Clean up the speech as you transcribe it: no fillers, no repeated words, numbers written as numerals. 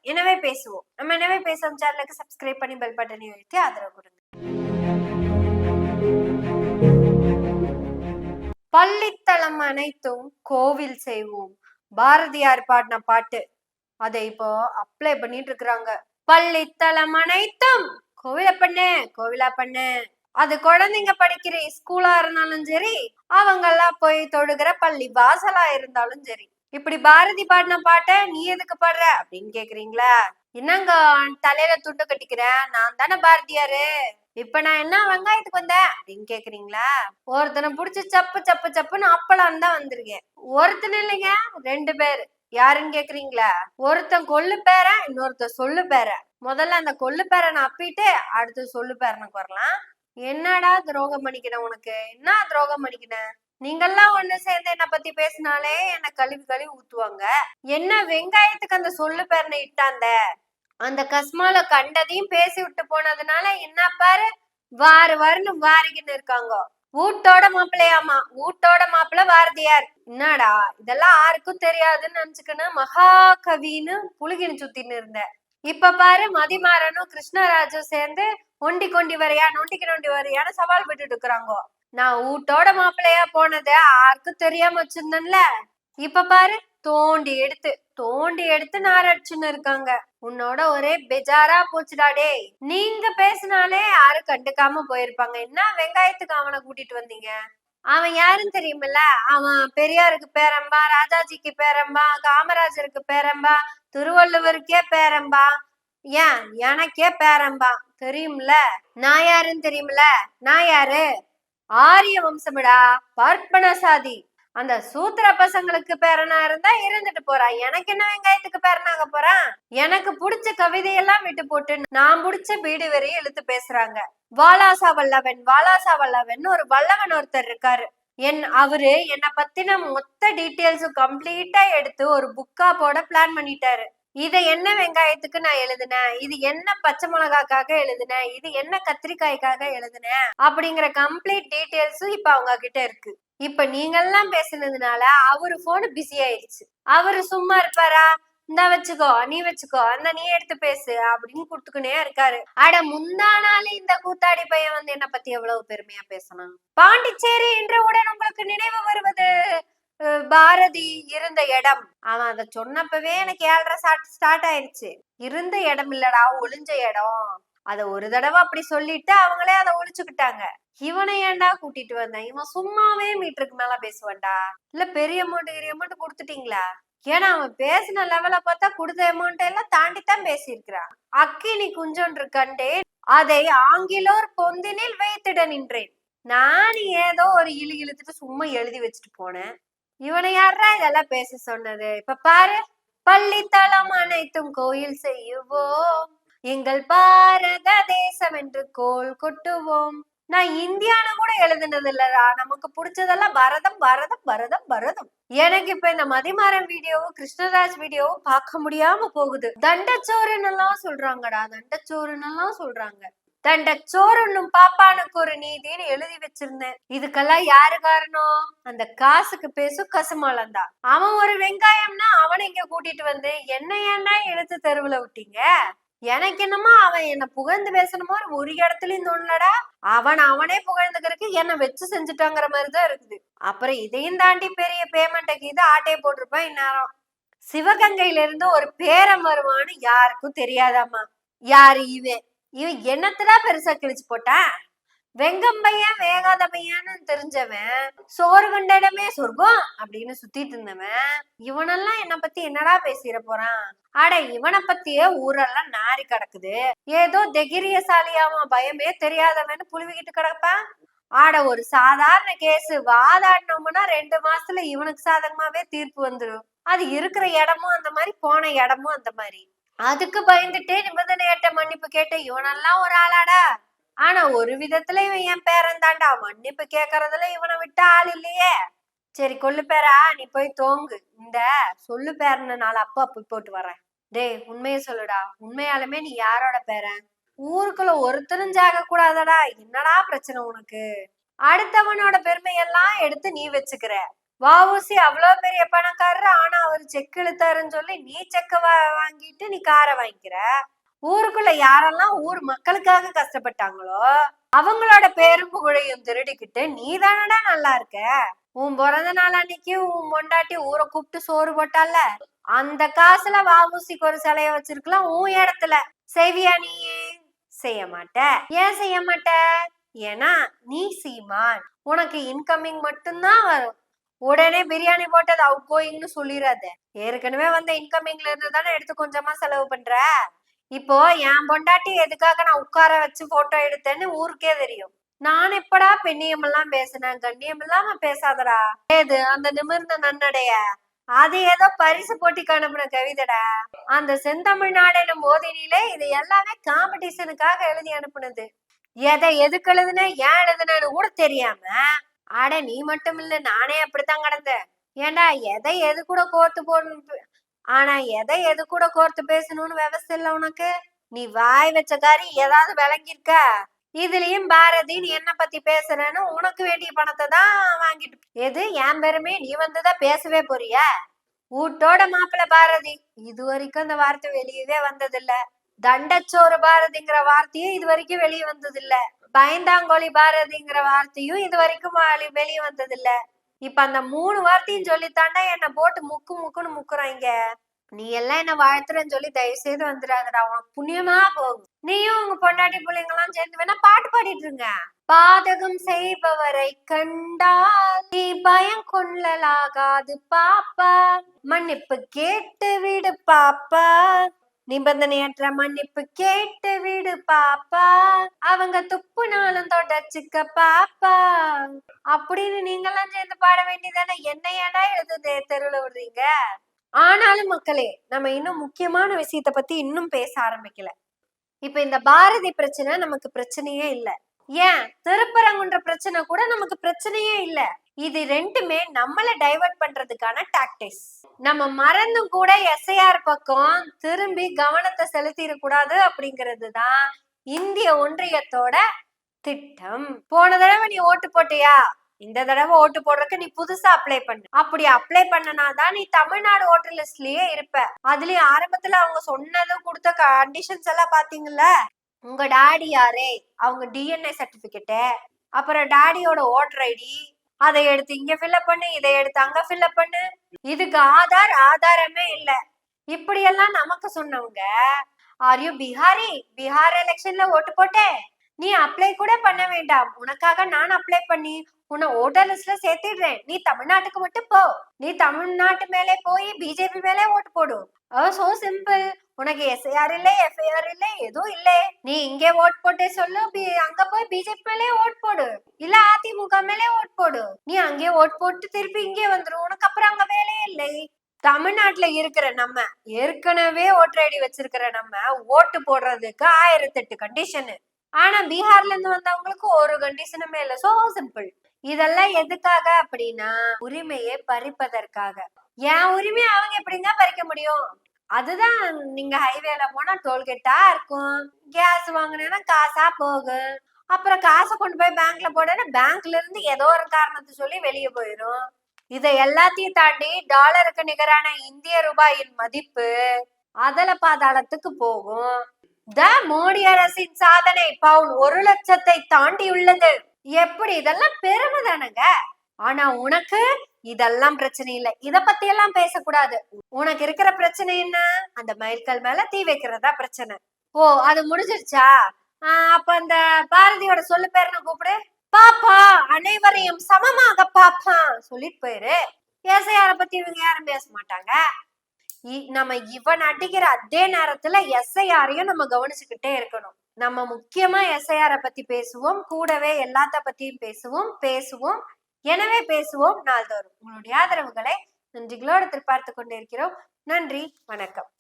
எனவே பேசுவோம். நம்ம எனவே பேசுவோம் சேனலுக்கு சப்ஸ்கிரைப் பண்ணி பெல் பட்டனை அழுத்தி ஆதரவு கொடுங்க. பள்ளித்தளம் அனைத்தும் கோவில் செய்வோம். பாரதியார் பாடின பாட்டு. அதை இப்போ அப்ளை பண்ணிட்டு இருக்கிறாங்க. பள்ளித்தளம் அனைத்தும் கோவிலா பண்ணு, கோவிலா பண்ணு. அது குழந்தைங்க படிக்கிற ஸ்கூலா இருந்தாலும் சரி, அவங்க எல்லாம் போய் தொழுகிற பள்ளி வாசலா இருந்தாலும் சரி. இப்படி பாரதி பாடின பாட்டை நீ எதுக்கு பாடுற அப்படின்னு கேக்குறீங்களா? என்னங்க தலையில துண்டு கட்டிக்கிறேன், நான் தானே பாரதியாரு, இப்ப நான் என்ன வெங்காயத்துக்கு வந்தேன் அப்படின்னு கேக்குறீங்களா? ஒருத்தனை புடிச்சு சப்பு சப்பு சப்புன்னு அப்பலாம் தான் வந்திருக்கேன். ஒருத்தன் இல்லைங்க, 2 பேரு. யாருன்னு கேக்குறீங்களா? ஒருத்தன் கொள்ளு பேர, இன்னொருத்தன் சொல்லு பேர. முதல்ல அந்த கொள்ளு பேரை நான் அப்பிட்டு அடுத்து சொல்லு பேரனுக்கு வரலாம். என்னடா துரோகம் பண்ணிக்கினேன் உனக்கு? என்ன துரோகம் பண்ணிக்கினேன்? நீங்கெல்லாம் ஒண்ணு சேர்ந்து என்ன பத்தி பேசினாலே என்ன கழுவி ஊத்துவாங்க. என்ன வெங்காயத்துக்கு அந்த சொல்லு பேரனை இட்டாந்த? அந்த கஸ்மால கண்டதையும் பேசி விட்டு போனதுனால என்ன பாரு, வாருன்னு வாரிக்கின்னு இருக்காங்க. வீட்டோட மாப்பிள்ளையாமா, வீட்டோட மாப்பிள்ள பாரதியார். என்னடா இதெல்லாம் யாருக்கும் தெரியாதுன்னு நினைச்சுக்கின்னு மகாகவின்னு புழுகின்னு சுத்தின்னு இருந்த. இப்ப பாரு மதிமாறனும் கிருஷ்ணராஜும் சேர்ந்து ஒண்டி கொண்டி வரையா, நொண்டிக்கு நொண்டி வரையான்னு சவால் விட்டுட்டு இருக்கிறாங்க. நான் வீட்டோட மாப்பிள்ளையா போனதை யாருக்கும் தெரியாம வச்சிருந்தேன்ல, இப்ப பாரு தோண்டி எடுத்து நாரடிச்சுன்னு இருக்காங்க. உன்னோட ஒரே பெஜாரா போச்சுடாடே. நீங்க பேசினாலே யாரும் கண்டுக்காம போயிருப்பாங்க. என்ன வெங்காயத்துக்கு அவனை கூட்டிட்டு வந்தீங்க? அவன் யாருன்னு தெரியுமில்ல? அவன் பெரியாருக்கு பேரம்பா, ராஜாஜிக்கு பேரம்பா, காமராஜருக்கு பேரம்பா, திருவள்ளுவருக்கே பேரம்பா, ஏன் எனக்கே பேரம்பா. தெரியும்ல நான் யாருன்னு? தெரியுமில்ல நான் யாரு? ஆரிய வம்சமிடா, பார்ப்பன சாதி. அந்த சூத்திர பசங்களுக்கு பேரனா இருந்தா இருந்துட்டு போறான். எனக்கு என்ன வெங்காயத்துக்கு பேரனாக போறான்? எனக்கு பிடிச்ச கவிதையெல்லாம் விட்டு போட்டு நான் பிடிச்ச பீடு வரையும் இழுத்து பேசுறாங்க. வாலாசா வல்லவன் ஒரு வல்லவன் ஒருத்தர் இருக்காரு. அவரு என்னை பத்தின மொத்த டீட்டெயில்ஸும் கம்ப்ளீட்டா எடுத்து ஒரு புக்கா போட பிளான் பண்ணிட்டாரு. இத என்ன வெங்காயத்துக்கு நான் எழுதுனேன், இது என்ன பச்சை மிளகாக்காக எழுதுனேன், இது என்ன கத்திரிக்காய்க்காக எழுதுனேன் அப்படிங்கிற கம்ப்ளீட் டீட்டெயில்ஸும் இப்ப அவங்க கிட்ட இருக்கு. இப்ப நீங்க எல்லாம் பேசுனதுனால அவரு போன் பிஸி ஆயிடுச்சு. அவரு சும்மா இருப்பாரா? இந்தா வச்சுக்கோ, நீ வச்சுக்கோ, அந்த நீ எடுத்து பேசு அப்படின்னு குடுத்துக்கினே இருக்காரு. அட முந்தானாலே இந்த கூத்தாடி பையன் வந்து என்ன பத்தி எவ்வளவு பெருமையா பேசணும். பாண்டிச்சேரி என்றவுடன் உங்களுக்கு நினைவு வருவது பாரதி இருந்த இடம். அவன் அத சொன்னப்பவே எனக்கு 7:30 ஸ்டார்ட் ஆயிடுச்சு. இருந்த இடம் இல்லடா, ஒளிஞ்ச இடம். அத ஒரு தடவை அப்படி சொல்லிட்டு அவங்களே அதை ஒழிச்சுக்கிட்டாங்க. இவனை ஏன்டா கூட்டிட்டு வந்தேன்? இவன் சும்மாவே மீட்டருக்கு மேல பேசுவான்டா. இல்ல பெரிய அமௌண்ட் கொடுத்துட்டீங்களா? ஏன்னா அவன் பேசின லெவல பார்த்தா கொடுத்த அமௌண்ட் எல்லாம் தாண்டித்தான் பேசியிருக்கிறான். அக்கினி குஞ்சொன்று கண்டேன், அதை ஆங்கிலோர் பொந்தினில் வைத்திட நின்றேன். நான் ஏதோ ஒரு இழுத்துட்டு சும்மா எழுதி வச்சுட்டு போனேன். இவனை யாரா இதெல்லாம் பேச சொன்னது? இப்ப பாரு, பள்ளித்தளம் அனைத்தும் கோயில் செய்யுவோம், எங்கள் பாரத தேசம் என்று கோல் கொட்டுவோம். நான் இந்தியான்னு கூட எழுதுனது இல்லடா. நமக்கு பிடிச்சதெல்லாம் பரதம் பரதம் பரதம் பரதம். எனக்கு இப்ப இந்த மதிமாறன் வீடியோவும் கிருஷ்ணராஜ் வீடியோவும் பார்க்க முடியாம போகுது. தண்டச்சோறுன்னு எல்லாம் சொல்றாங்கடா, தண்டச்சோறுன்னு எல்லாம் சொல்றாங்க. தண்டச்சோறுன்னும் பாப்பானுக்கு ஒரு நீதினு எழுதி வச்சிருந்தேன். இதுக்கெல்லாம் யாரு காரணம்? அந்த காசுக்கு பேசும் கசுமாலம் தான். அவன் ஒரு வெங்காயம்னா அவனை இங்க கூட்டிட்டு வந்து என்ன ஏன்னா எழுத்து தெருவுல விட்டீங்க? எனக்கு என்னமோ அவன் என்ன புகழ்ந்து பேசணுமோ ஒரு இடத்துலயும் தோணலடா. அவனே புகழ்ந்துக்கிறதுக்கு என்ன வச்சு செஞ்சுட்டாங்கிற மாதிரிதான் இருக்குது. அப்புறம் இதையும் தாண்டி பெரிய பேமெண்ட்டுக்கு இது ஆட்டையை போட்டிருப்பான் இந்நேரம். சிவகங்கையில இருந்து ஒரு பேரம் வருவான்னு யாருக்கும் தெரியாதாமா. யாரு இவன் என்னத்தடா பெருசா கிழிச்சு போட்டான்? வெங்கம் பையன் வேகாத பையன்னு தெரிஞ்சவன், சோறு கண்ட இடமே சொர்க்கம் அப்படின்னு சுத்திட்டு இருந்தவன், இவனெல்லாம் என்ன பத்தி என்னடா பேசிட போறான்? அட இவனை பத்தியே ஊரெல்லாம் நாரி கிடக்குது. ஏதோ தைரியசாலியாமா, பயமே தெரியாதவன்னு புழுவிக்கிட்டு கிடப்பான். ஆட ஒரு சாதாரண கேஸ் வாதாடினோம்னா 2 மாசத்துல இவனுக்கு சாதகமாவே தீர்ப்பு வந்துடும். அது இருக்கிற இடமும் அந்த மாதிரி, போன இடமும் அந்த மாதிரி. அதுக்கு பயந்துட்டே நிபந்தனையற்ற மன்னிப்பு கேட்ட இவனெல்லாம் ஒரு ஆளாடா? ஆனா ஒரு விதத்துல இவன் என் பேரன் தாண்டா. மன்னிப்பு கேக்குறதுல இவனை விட்ட ஆள் இல்லையே. சரி கொள்ளு பேரா, நீ போய் தோங்கு. இந்த சொல்லு பேரன்னு 4 அப்பா போட்டு வர்றேன். டேய் உண்மைய சொல்லுடா, உண்மையாலுமே நீ யாரோட பேரன்? ஊருக்குள்ள ஒருத்தரும் ஜாக கூடாதடா. என்னடா பிரச்சனை உனக்கு? அடுத்தவனோட பெருமையெல்லாம் எடுத்து நீ வச்சுக்கிற. வஉசி அவ்வளவு பெரிய பணக்காரரு, ஆனா அவரு செக் இழுத்தாருன்னு சொல்லி நீ செக்க வாங்கிட்டு நீ காரை வாங்கிக்கிற. ஊருக்குள்ள யாரெல்லாம் ஊர் மக்களுக்காக கஷ்டப்பட்டாங்களோ அவங்களோட பேரும் புகழையும் திருடிக்கிட்டு நீ தானடா நல்லா இருக்க. உன் பிறந்த நாள் அன்னைக்கு உன் பொண்டாட்டி ஊரை கூப்பிட்டு சோறு போட்டால, அந்த காசுல வஉசிக்கு ஒரு சிலைய வச்சிருக்கலாம் உன் இடத்துல. செய்வியா நீ? செய்ய மாட்ட. ஏன் செய்ய மாட்ட? ஏன்னா நீ சீமான், உனக்கு இன்கமிங் மட்டும்தான் வரும். உடனே பிரியாணி போட்டது அவுட் கோயிங்னு சொல்லிடாத. ஏற்கனவே வந்த இன்கமிங்ல இருந்து தானே எடுத்து கொஞ்சமா செலவு பண்ற. இப்போ என் பொண்டாட்டி எதுக்காக நான் உட்கார வச்சு போட்டோ எடுத்தேன்னு ஊருக்கே தெரியும். நான் எப்படா பெண்ணியம் எல்லாம் பேசினேன்? கண்ணியம் இல்லாம பேசாதடா. ஏது அந்த நிமிர்ந்த நன்னடைய? அது ஏதோ பரிசு போட்டிக்கு அனுப்புன கவிதைடா. அந்த செந்தமிழ்நாடு எனும் போதினிலே இது எல்லாமே காம்படிஷனுக்காக எழுதி அனுப்புனது. எதை எதுக்கு எழுதுன, ஏன் எழுதுனு கூட தெரியாம, அட நீ மட்டும் இல்ல நானே அப்படித்தான் கிடந்தேன். ஏண்டா எதை எது கூட கோர்த்து போடணும், ஆனா எதை எது கூட கோர்த்து பேசணும்னு விவசாய இல்ல உனக்கு. நீ வாய் வச்ச காரி ஏதாவது விளங்கிருக்க? இதுலயும் பாரதி நீ என்ன பத்தி பேசுறேன்னு உனக்கு வேண்டிய பணத்தை தான் வாங்கிட்டு எது என் பெருமே நீ வந்துதான் பேசவே போறிய. வீட்டோட மாப்பிள்ள பாரதி, இது வரைக்கும் அந்த வார்த்தை வெளியவே வந்ததில்ல. தண்டச்சோறு பாரதிங்கிற வார்த்தையும் இது வரைக்கும் வெளியே வந்தது இல்ல. பயந்தாங்கோழி பாரதிங்கிற வார்த்தையும் இது வரைக்கும் வெளியே வந்தது இல்ல. இப்ப அந்த 3 வார்த்தையும் சொல்லித்தாண்டா என்ன போட்டு முக்குன்னு முக்குறாங்க. நீ எல்லாம் என்ன வாழ்த்துறன்னு சொல்லி தயவு செய்து வந்துடாதடா, உனக்கு புண்ணியமா போகும். நீயும் உங்க பொண்டாட்டி பிள்ளைங்க எல்லாம் சேர்ந்து வேணா பாட்டு பாடிட்டு இருங்க. பாதகம் செய்பவரை கண்டால் நீ பயம் கொள்ளலாகாது பாப்பா, மன்னிப்பு கேட்டு விடு பாப்பா, நிபந்தனையற்ற மன்னிப்பு கேட்டு விடு பாப்பா, அவங்க துப்புனாலும் தொடச்சுக்க பாப்பா அப்படின்னு நீங்கெல்லாம் சேர்ந்து பாட வேண்டியதானே. என்ன ஏடா எழுதுதே தெருவுல விடுறீங்க. ஆனாலும் மக்களே, நம்ம இன்னும் முக்கியமான விஷயத்த பத்தி இன்னும் பேச ஆரம்பிக்கல. இப்ப இந்த பாரதி பிரச்சனை நமக்கு பிரச்சனையே இல்ல. ஏன் திருப்பரங்குன்ற பிரச்சனை கூட நமக்கு பிரச்சனையே இல்ல. இது ரெண்டுமே நம்மள டைவர்ட் பண்றதுக்கான டாக்டிக்ஸ். நம்ம மறந்தும் கூட எஸ்ஐஆர் பக்கம் திரும்பி கவனத்தை செலுத்திட கூடாது அப்படிங்கிறது தான் இந்திய ஒன்றியத்தோட திட்டம். போன தடவை நீ ஓட்டு போட்டியா? இந்த தடவை ஓட்டு போடுறதுக்கு நீ புதுசா அப்ளை பண்ணு. அப்படி அப்ளை பண்ணனாதான் நீ தமிழ்நாடு ஓட்டர் லிஸ்ட்லயே இருப்ப. அதுலயும் ஆரம்பத்துல அவங்க சொன்னது கொடுத்த கண்டிஷன்ஸ் எல்லாம் பாத்தீங்கல்ல. உங்க டாடி யாரு, அவங்க டிஎன்ஏ சர்டிபிகேட், அப்புறம் டாடியோட ஓட்டர் ஐடி, அதை எடுத்து இங்க ஃபில்அப் பண்ணு, இதை எடுத்து அங்க ஃபில்அப் பண்ணு. இதுக்கு ஆதாரமே இல்ல. இப்படி எல்லாம் நமக்கு சொன்னவங்க ஆர் யூ பிஹாரி, பீகார் எலெக்ஷன்ல ஓட்டு போட்டே, நீ அப்ளை கூட பண்ண வேண்டாம், உனக்காக நான் அப்ளை பண்ணி உன்னை ஓட்டர் லிஸ்ட்ல சேர்த்திடுறேன், நீ தமிழ்நாட்டுக்கு மட்டும் போ, நீ தமிழ்நாட்டு மேலே போய் பிஜேபி மேலே ஓட்டு போடு. So simple. உனக்கு எஸ்ஐஆர் இல்ல, எஃப்ஐஆர் இல்ல, எதுவும் இல்ல. நீ இங்கே ஓட் போட்டே சொல்லு, அங்க போய் பிஜேபி மேலே ஓட் போடு, இல்ல அதிமுக மேலே ஓட் போடு. நீ அங்கே ஓட் போட்டு திருப்பி இங்கே வந்துரும், உனக்கு அப்புறம் அங்க வேலையே இல்லை. தமிழ்நாட்டுல இருக்கிற நம்ம, ஏற்கனவே ஓட்டர் ஐடி வச்சிருக்கிற நம்ம ஓட்டு போடுறதுக்கு 1008 கண்டிஷனு. ஆனா பீகார்ல இருந்து வந்தவங்களுக்கு ஒரு கண்டிஷனுமே இல்ல. So simple. இதெல்லாம் எதுக்காக அப்படின்னா உரிமையை பறிப்பதற்காக. என் உரிமையை அவங்க எப்படிங்க பறிக்க முடியும்? அதுதான், நீங்க ஹைவேல போனா டோல்கேட்டா இருக்கும், கேஸ் வாங்கினா காசா போகும், அப்புறம் காசை கொண்டு போய் பேங்க்ல போடனா பேங்க்ல இருந்து ஏதோ ஒரு காரணத்தை சொல்லி வெளியே போயிடும். இதை எல்லாத்தையும் தாண்டி டாலருக்கு நிகரான இந்திய ரூபாயின் மதிப்பு அதல பாதாளத்துக்கு போகும். மோடி அரசின் சாதனை பவுன் 1 லட்சத்தை தாண்டி உள்ளது. எப்படி? இதெல்லாம் பெருமை தானங்க. ஆனா உனக்கு இதெல்லாம் பிரச்சனை இல்லை, இத பத்தி எல்லாம் பேசக்கூடாது. உனக்கு இருக்கிற பிரச்சனை என்ன? அந்த மைல்கல் மேல தீ வைக்கிறதா பிரச்சனை. ஓ, அது முடிஞ்சிருச்சா? அப்ப அந்த பாரதியோட சொல்லு பேருன்னு கூப்பிடு. பாப்பா அனைவரையும் சமமாக பாப்பா சொல்லிட்டு போயிரு. எஸ்ஐஆர பத்தி இவங்க யாரும் பேச மாட்டாங்க. நம்ம இவன் அடிக்கிற அதே நேரத்துல எஸ்ஐஆரையும் நம்ம கவனிச்சுக்கிட்டே இருக்கணும். நம்ம முக்கியமா எஸ்ஐஆர பத்தி பேசுவோம், கூடவே எல்லாத்த பத்தியும் பேசுவோம். எனவே பேசுவோம் நாள்தோறும். உங்களுடைய ஆதரவுகளை நன்றிகளோடு எதிர்பார்த்து கொண்டிருக்கிறோம். நன்றி, வணக்கம்.